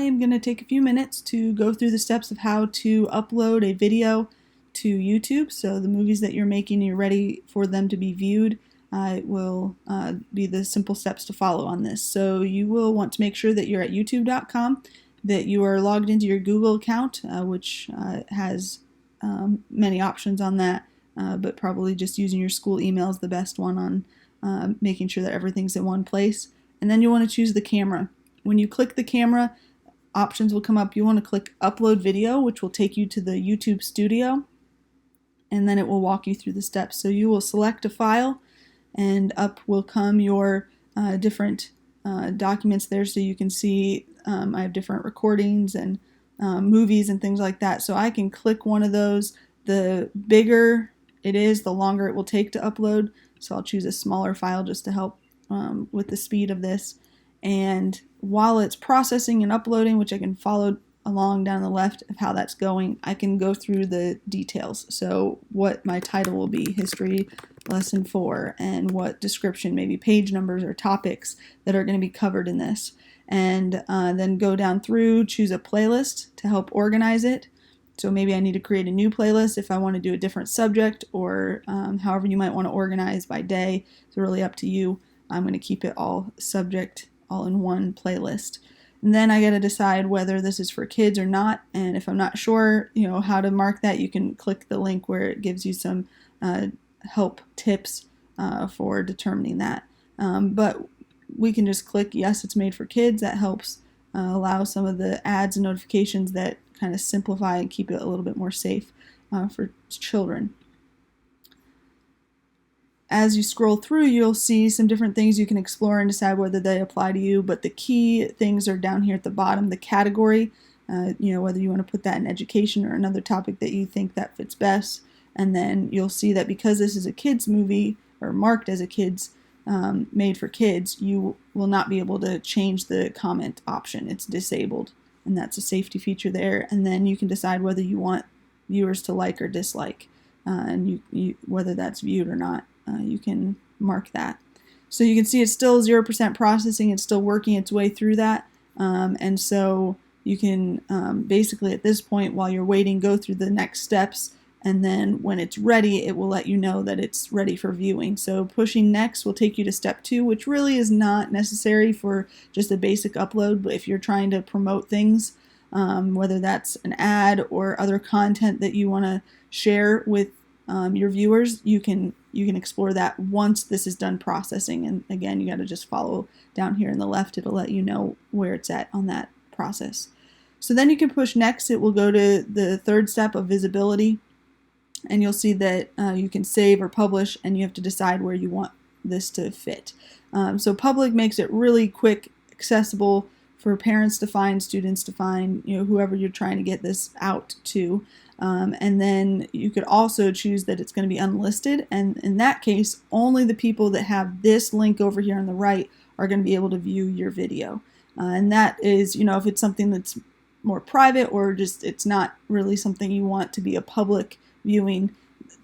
am going to take a few minutes to go through the steps of how to upload a video to YouTube. So the movies that you're making, you're ready for them to be viewed. It will be the simple steps to follow on this. So you will want to make sure that you're at youtube.com, that you are logged into your Google account, which has many options on that, but probably just using your school email is the best one on making sure that everything's in one place. And then you want to choose the camera. When you click the camera, options will come up. You want to click Upload Video, which will take you to the YouTube Studio, and then it will walk you through the steps. So you will select a file, and up will come your different documents there, so you can see I have different recordings and movies and things like that. So I can click one of those. The bigger it is, the longer it will take to upload. So I'll choose a smaller file just to help with the speed of this. And while it's processing and uploading, which I can follow along down the left of how that's going, I can go through the details. So what my title will be, History Lesson 4, and what description, maybe page numbers or topics that are going to be covered in this. And then go down through, choose a playlist to help organize it. So maybe I need to create a new playlist if I want to do a different subject, or however you might want to organize by day. It's really up to you. I'm going to keep it all subject, all in one playlist. And then I got to decide whether this is for kids or not. And if I'm not sure, how to mark that, you can click the link where it gives you some help tips for determining that. But we can just click yes, it's made for kids. That helps allow some of the ads and notifications that kind of simplify and keep it a little bit more safe for children. As you scroll through, you'll see some different things you can explore and decide whether they apply to you, but the key things are down here at the bottom. The category, whether you want to put that in education or another topic that you think that fits best. And then you'll see that because this is a kids movie, or marked as a kids, made for kids, you will not be able to change the comment option. It's disabled, and that's a safety feature there. And then you can decide whether you want viewers to like or dislike, and whether that's viewed or not. You can mark that. So you can see it's still 0% processing. It's still working its way through that. And so you can basically at this point, while you're waiting, go through the next steps. And then when it's ready, it will let you know that it's ready for viewing. So pushing next will take you to step 2, which really is not necessary for just a basic upload. But if you're trying to promote things, whether that's an ad or other content that you want to share with your viewers, you can explore that once this is done processing. And again, you got to just follow down here on the left. It'll let you know where it's at on that process. So then you can push next. It will go to the third step of visibility. And you'll see that you can save or publish, and you have to decide where you want this to fit. So public makes it really quick, accessible for parents to find, students to find, whoever you're trying to get this out to. And then you could also choose that it's going to be unlisted. And in that case, only the people that have this link over here on the right are going to be able to view your video. And that is, if it's something that's more private, or just it's not really something you want to be a public viewing,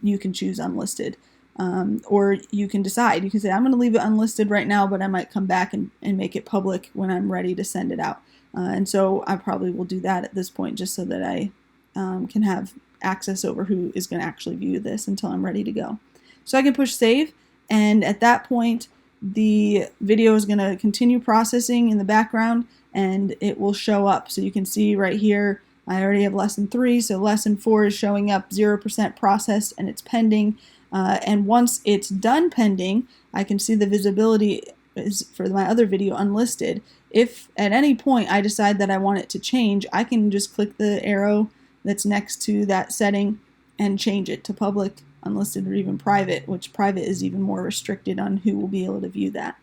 you can choose unlisted. Or you can decide, you can say, I'm going to leave it unlisted right now, but I might come back and make it public when I'm ready to send it out. And so I probably will do that at this point, just so that I can have access over who is going to actually view this until I'm ready to go. So I can push save, and at that point the video is going to continue processing in the background, and it will show up. So you can see right here, I already have lesson 3, so lesson 4 is showing up 0% processed, and it's pending. And once it's done pending, I can see the visibility is for my other video unlisted. If at any point I decide that I want it to change, I can just click the arrow that's next to that setting and change it to public, unlisted, or even private, which private is even more restricted on who will be able to view that.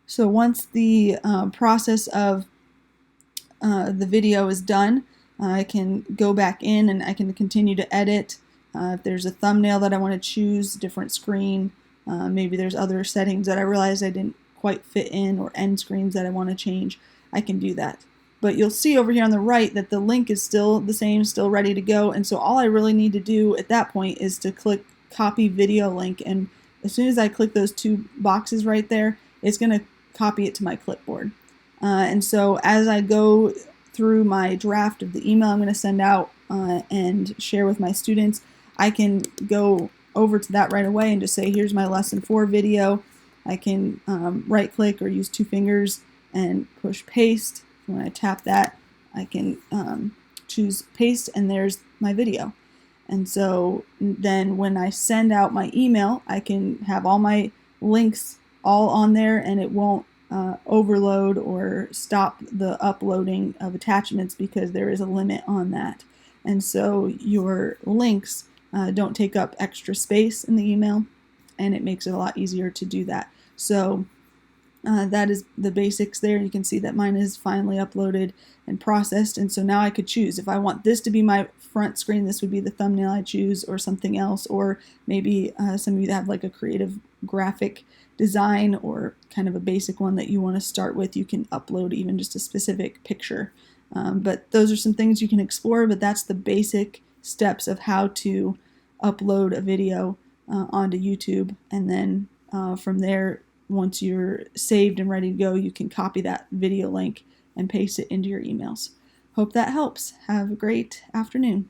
So once the process of the video is done, I can go back in and I can continue to edit. If there's a thumbnail that I want to choose, different screen, maybe there's other settings that I realized I didn't quite fit in, or end screens that I want to change, I can do that. But you'll see over here on the right that the link is still the same, still ready to go. And so all I really need to do at that point is to click copy video link. And as soon as I click those 2 boxes right there, it's going to copy it to my clipboard. And so as I go through my draft of the email I'm going to send out and share with my students, I can go over to that right away and just say, here's my lesson 4 video. I can right click or use 2 fingers and push paste. When I tap that, I can choose paste, and there's my video. And so then when I send out my email, I can have all my links all on there, and it won't overload or stop the uploading of attachments, because there is a limit on that. And so your links don't take up extra space in the email, and it makes it a lot easier to do that. So that is the basics there. You can see that mine is finally uploaded and processed, and so now I could choose if I want this to be my front screen, this would be the thumbnail I choose, or something else, or maybe some of you that have like a creative graphic design or kind of a basic one that you want to start with, you can upload even just a specific picture. But those are some things you can explore, but that's the basic steps of how to upload a video onto YouTube, and then from there, once you're saved and ready to go, you can copy that video link and paste it into your emails. Hope that helps. Have a great afternoon.